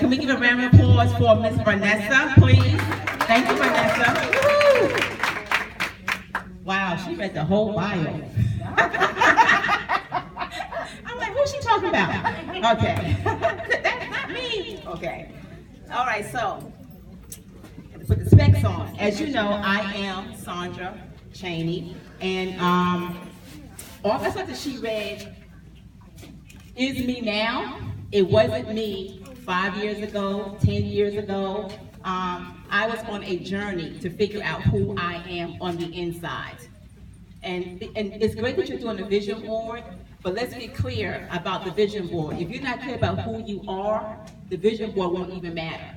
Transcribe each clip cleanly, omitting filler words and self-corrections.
Can we give a round of applause for Miss Vanessa, please? Thank you, Vanessa. Woo! Wow, she read the whole bio. I'm like, who's she talking about? Okay. That's not me. Okay. All right, so, put the specs on. As you know, I am Sandra Chaney, and all the stuff that she read is me now. It wasn't me 5 years ago, 10 years ago. I was on a journey to figure out who I am on the inside. And it's great that you're doing a vision board, but let's get clear about the vision board. If you're not clear about who you are, the vision board won't even matter.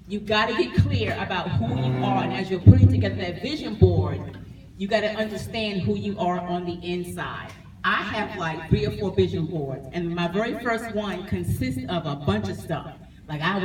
You gotta get clear about who you are, and as you're putting together that vision board, you gotta understand who you are on the inside. I have like 3 or 4 vision boards, and my very first one consists of a bunch of stuff. Like I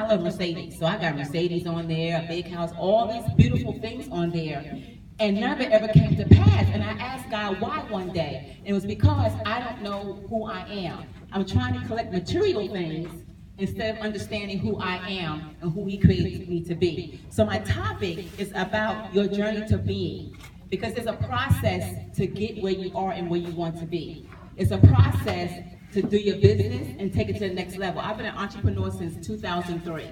love Mercedes, so I got Mercedes on there, a big house, all these beautiful things on there, and none of it ever came to pass. And I asked God why one day, and it was because I don't know who I am. I'm trying to collect material things instead of understanding who I am and who He created me to be. So my topic is about your journey to being, because there's a process to get where you are and where you want to be. It's a process to do your business and take it to the next level. I've been an entrepreneur since 2003.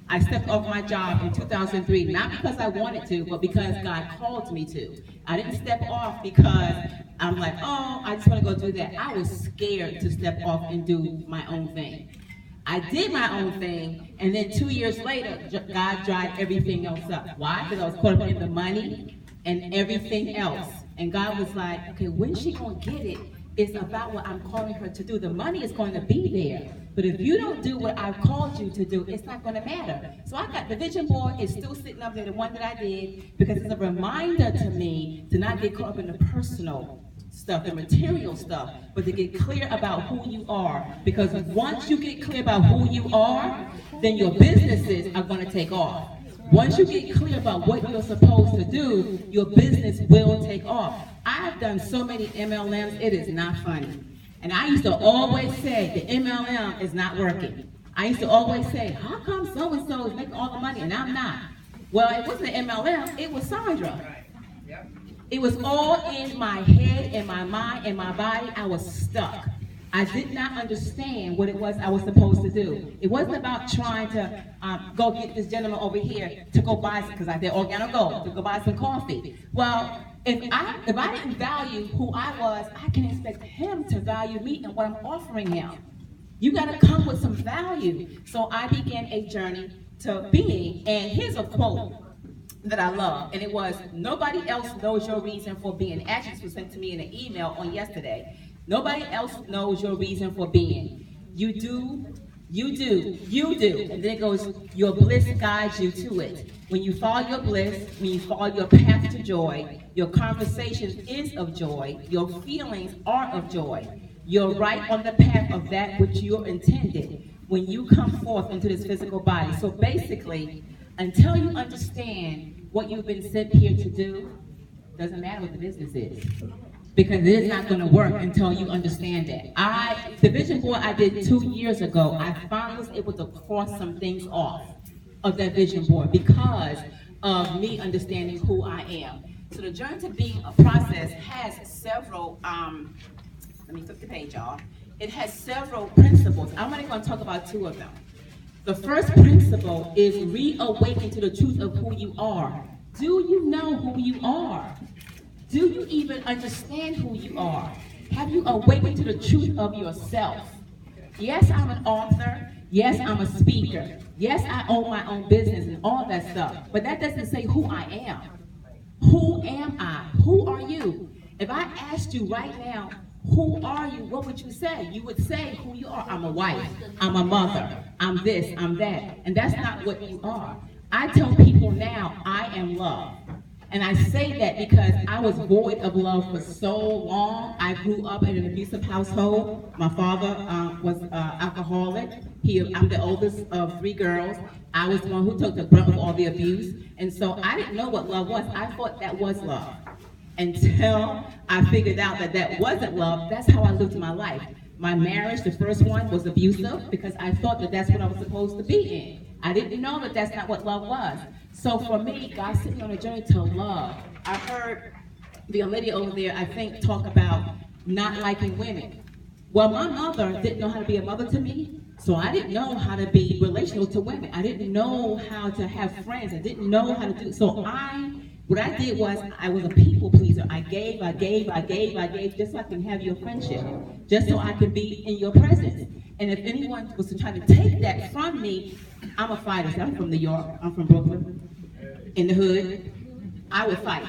I stepped off my job in 2003, not because I wanted to, but because God called me to. I didn't step off because I'm like, oh, I just want to go do that. I was scared to step off and do my own thing. I did my own thing, and then 2 years later, God dried everything else up. Why? Because I was caught up in the money and everything else. And God was like, okay, when's she going to get it? It's about what I'm calling her to do. The money is going to be there. But if you don't do what I've called you to do, it's not going to matter. So I got the vision board is still sitting up there, the one that I did, because it's a reminder to me to not get caught up in the personal stuff, the material stuff, but to get clear about who you are. Because once you get clear about who you are, then your businesses are going to take off. Once you get clear about what you're supposed to do, your business will take off. I've done so many MLMs, it is not funny. And I used to always say, the MLM is not working. I used to always say, how come so-and-so is making all the money and I'm not? Well, it wasn't an MLM, it was Sandra. It was all in my head, in my mind, in my body. I was stuck. I did not understand what it was I was supposed to do. It wasn't about trying to go get this gentleman over here to go buy some, because I did Organic Gold, to go buy some coffee. Well, if I didn't value who I was, I can expect him to value me and what I'm offering him. You got to come with some value. So I began a journey to being, and here's a quote that I love, and it was, nobody else knows your reason for being. Actually, this was sent to me in an email on yesterday. Nobody else knows your reason for being. You do, you do, you do. And then it goes, your bliss guides you to it. When you follow your bliss, when you follow your path to joy, your conversation is of joy, your feelings are of joy. You're right on the path of that which you're intended when you come forth into this physical body. So basically, until you understand what you've been sent here to do, doesn't matter what the business is. Because it is not going to work until you understand that. The vision board I did 2 years ago, I finally was able to cross some things off of that vision board because of me understanding who I am. So the journey to being a process has several, let me flip the page, y'all. It has several principles. I'm only going to talk about 2 of them. The first principle is reawaken to the truth of who you are. Do you know who you are? Do you even understand who you are? Have you awakened to the truth of yourself? Yes, I'm an author. Yes, I'm a speaker. Yes, I own my own business and all that stuff. But that doesn't say who I am. Who am I? Who are you? If I asked you right now, who are you? What would you say? You would say who you are. I'm a wife. I'm a mother. I'm this. I'm that. And that's not what you are. I tell people now, I am love. And I say that because I was void of love for so long. I grew up in an abusive household. My father was alcoholic. I'm the oldest of 3 girls. I was the one who took the brunt of all the abuse. And so I didn't know what love was. I thought that was love. Until I figured out that that wasn't love. That's how I lived my life. My marriage, the first one, was abusive because I thought that that's what I was supposed to be in. I didn't know that that's not what love was. So for me, God sent me on a journey to love. I heard the young lady over there, I think, talk about not liking women. Well, my mother didn't know how to be a mother to me, so I didn't know how to be relational to women. I didn't know how to have friends. I didn't know how to do, so what I did was, I was a people pleaser. I gave, just so I can have your friendship, just so I can be in your presence. And if anyone was to try to take that from me, I'm a fighter. I'm from New York, I'm from Brooklyn, in the hood, I would fight.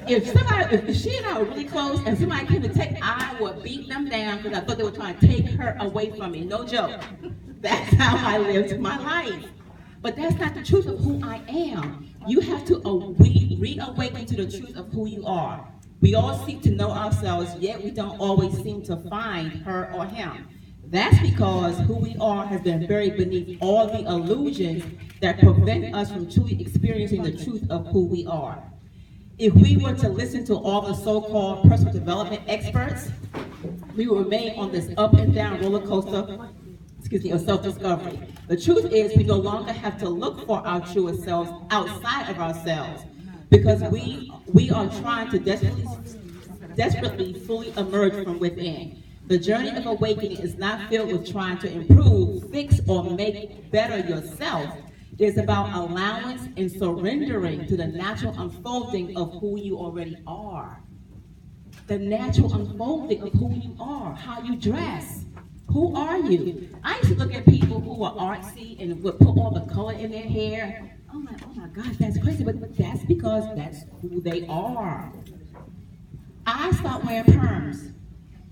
If she and I were really close and somebody came to take, I would beat them down because I thought they were trying to take her away from me. No joke. That's how I lived my life. But that's not the truth of who I am. You have to reawaken to the truth of who you are. We all seek to know ourselves, yet we don't always seem to find her or him. That's because who we are has been buried beneath all the illusions that prevent us from truly experiencing the truth of who we are. If we were to listen to all the so-called personal development experts, we would remain on this up and down roller coaster, of self-discovery. The truth is, we no longer have to look for our truest selves outside of ourselves, because we are trying to desperately fully emerge from within. The journey of awakening is not filled with trying to improve, fix, or make better yourself. It is about allowance and surrendering to the natural unfolding of who you already are. The natural unfolding of who you are, how you dress. Who are you? I used to look at people who are artsy and would put all the color in their hair. I'm like, oh my gosh, that's crazy, but that's because that's who they are. I stopped wearing perms.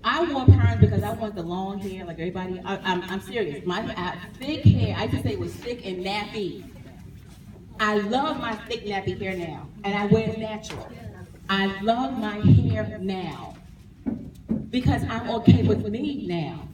I wore perms because I wanted the long hair like everybody. I'm serious. My thick hair, I used to say it was thick and nappy. I love my thick nappy hair now, and I wear it natural. I love my hair now because I'm okay with me now.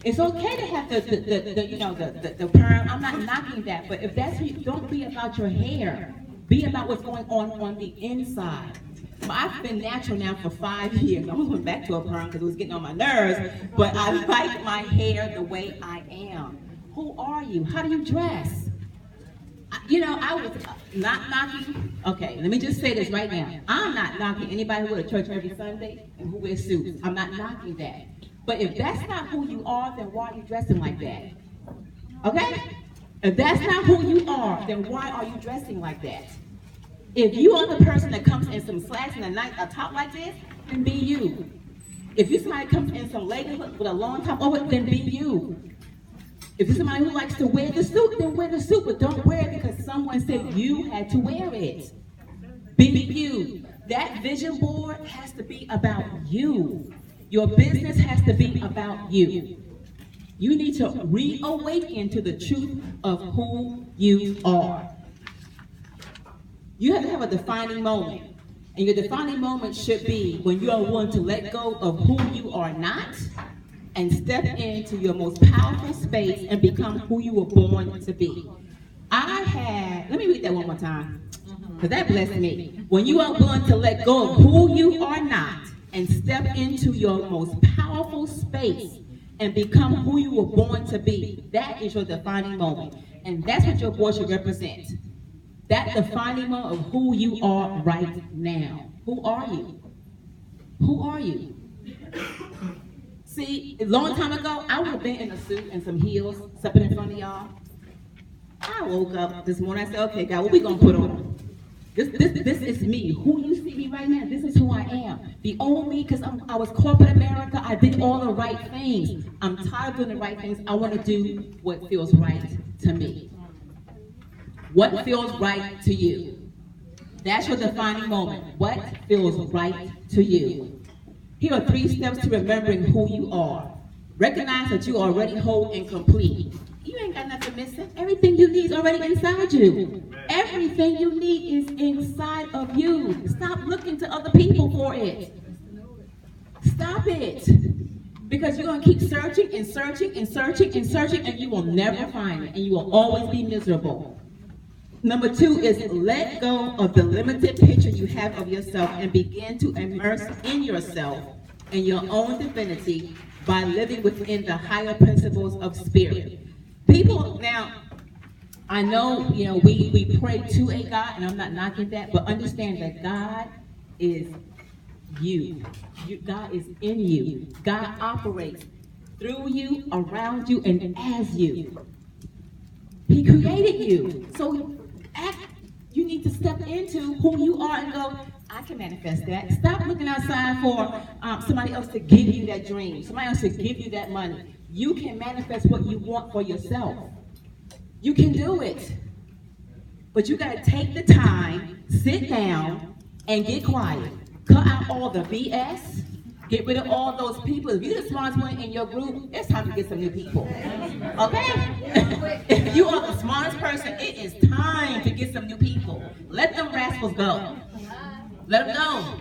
It's okay to have the perm. I'm not knocking that, but if that's you, don't be about your hair. Be about what's going on the inside. Well, I've been natural now for 5 years. I almost went back to a perm because it was getting on my nerves, but I like my hair the way I am. Who are you? How do you dress? I was not knocking. Okay, let me just say this right now. I'm not knocking anybody who go to church every Sunday and who wears suits. I'm not knocking that. But if that's not who you are, then why are you dressing like that? Okay? If that's not who you are, then why are you dressing like that? If you are the person that comes in some slacks and a top like this, then be you. If you're somebody that comes in some leggings with a long top over it, then be you. If you're somebody who likes to wear the suit, then wear the suit, but don't wear it because someone said you had to wear it. Be you. That vision board has to be about you. Your business has to be about you. You need to reawaken to the truth of who you are. You have to have a defining moment. And your defining moment should be when you are willing to let go of who you are not and step into your most powerful space and become who you were born to be. Let me read that one more time, because that blessed me. When you are willing to let go of who you are not and step into your most powerful space and become who you were born to be, that is your defining moment. And that's what your voice should represent. That defining moment of who you are right now. Who are you? Who are you? See, a long time ago, I would have been in a suit and some heels, stepping in front of y'all. I woke up this morning, I said, okay, God, what we gonna put on? This is me. Who you see me right now, this is who I am. The old me, because I was corporate America, I did all the right things. I'm tired of doing the right things. I want to do what feels right to me. What feels right to you? That's your defining moment. What feels right to you? Here are 3 steps to remembering who you are. Recognize that you are already whole and complete. You ain't got nothing missing. Everything you need is already inside you. Everything you need is inside of you. Stop looking to other people for it. Stop it. Because you're going to keep searching and searching and searching and searching, and you will never find it, and you will always be miserable. Number 2 is let go of the limited picture you have of yourself and begin to immerse in yourself and your own divinity by living within the higher principles of spirit. People, now, I know, we pray to a God, and I'm not knocking that, but understand that God is you. God is in you. God operates through you, around you, and as you. He created you. So you need to step into who you are and go, I can manifest that. Stop looking outside for somebody else to give you that dream, somebody else to give you that money. You can manifest what you want for yourself. You can do it. But you got to take the time, sit down, and get quiet. Cut out all the BS. Get rid of all those people. If you're the smartest one in your group, it's time to get some new people. Okay? If you are the smartest person, it is time to get some new people. Let them rascals go. Let them go.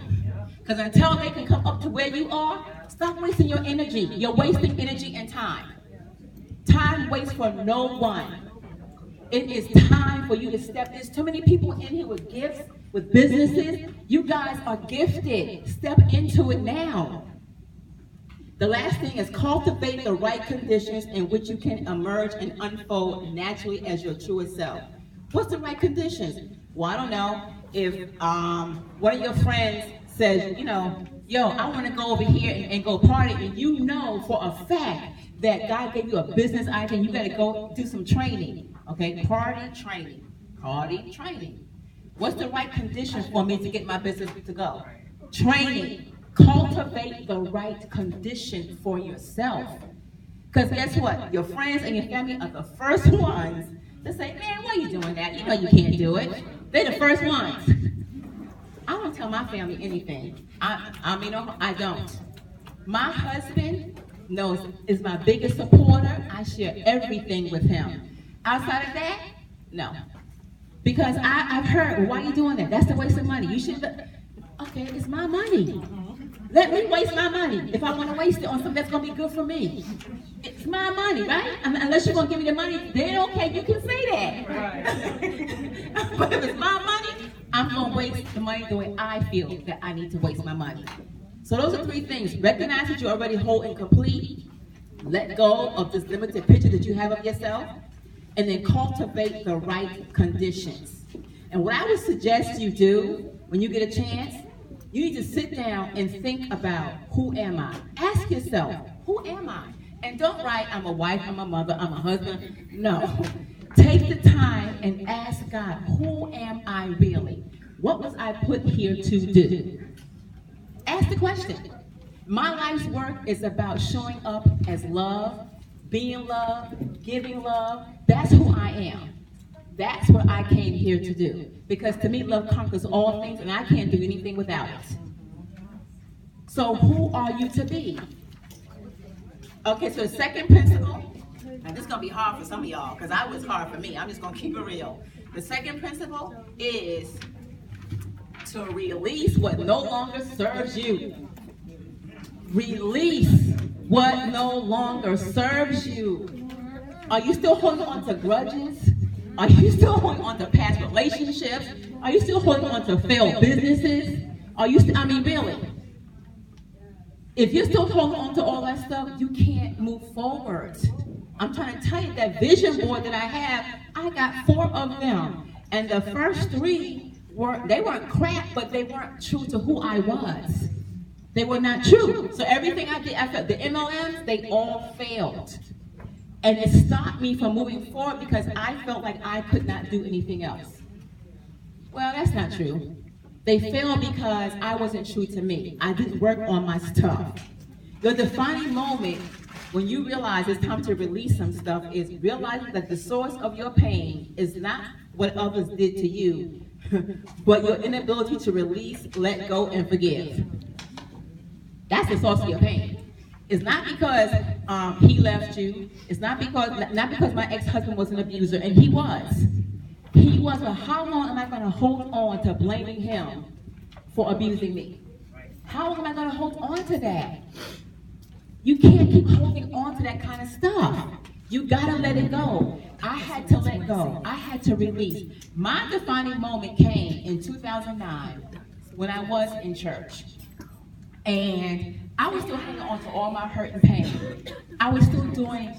Because until they can come up to where you are, stop wasting your energy. You're wasting energy and time. Time waits for no one. It is time for you to step. There's too many people in here with gifts, with businesses. You guys are gifted. Step into it now. The last thing is cultivate the right conditions in which you can emerge and unfold naturally as your truest self. What's the right conditions? Well, I don't know. If one of your friends says, yo, I want to go over here and go party, and you know for a fact that God gave you a business idea and you got to go do some training. Okay, party training. What's the right condition for me to get my business to go? Training. Cultivate the right condition for yourself. Because guess what? Your friends and your family are the first ones to say, man, why are you doing that? You know you can't do it. They're the first ones. I don't tell my family anything. I don't. My husband is my biggest supporter. I share everything with him. Outside of that, no. Because I've heard, well, why are you doing that? That's a waste of money. You should, okay, it's my money. Let me waste my money if I want to waste it on something that's going to be good for me. It's my money, right? Unless you're going to give me the money, then okay, you can say that. Right. But if it's my money, I'm going to waste the money the way I feel that I need to waste my money. So those are three things. Recognize that you're already whole and complete. Let go of this limited picture that you have of yourself. And then cultivate the right conditions. And what I would suggest you do when you get a chance, you need to sit down and think about, who am I? Ask yourself, who am I? And don't write, I'm a wife, I'm a mother, I'm a husband. No. Take the time and ask God, who am I really? What was I put here to do? Ask the question. My life's work is about showing up as love, being love, giving love. That's who I am. That's what I came here to do. Because to me, love conquers all things, and I can't do anything without it. So who are you to be? Okay, so the second principle, and this is going to be hard for some of y'all, because I was hard for me. I'm just going to keep it real. The second principle is to release what no longer serves you. Release what no longer serves you. Are you still holding on to grudges? Are you still holding on to past relationships? Are you still holding on to failed businesses? Are you really? If you're still holding on to all that stuff, you can't move forward. I'm trying to tell you that vision board that I have, I got 4 of them. And the first 3 weren't crap, but they weren't true to who I was. They were not true. So everything I did, the MLMs, they all failed. And it stopped me from moving forward because I felt like I could not do anything else. Well, that's not true. They failed because I wasn't true to me. I didn't work on my stuff. The defining moment when you realize it's time to release some stuff is realizing that the source of your pain is not what others did to you, but your inability to release, let go, and forgive. That's the source of your pain. It's not because he left you. It's not because my ex-husband was an abuser, and he was. He was, but how long am I going to hold on to blaming him for abusing me? How long am I going to hold on to that? You can't keep holding on to that kind of stuff. You got to let it go. I had to let go. I had to release. My defining moment came in 2009 when I was in church. And I was still hanging on to all my hurt and pain. I was still doing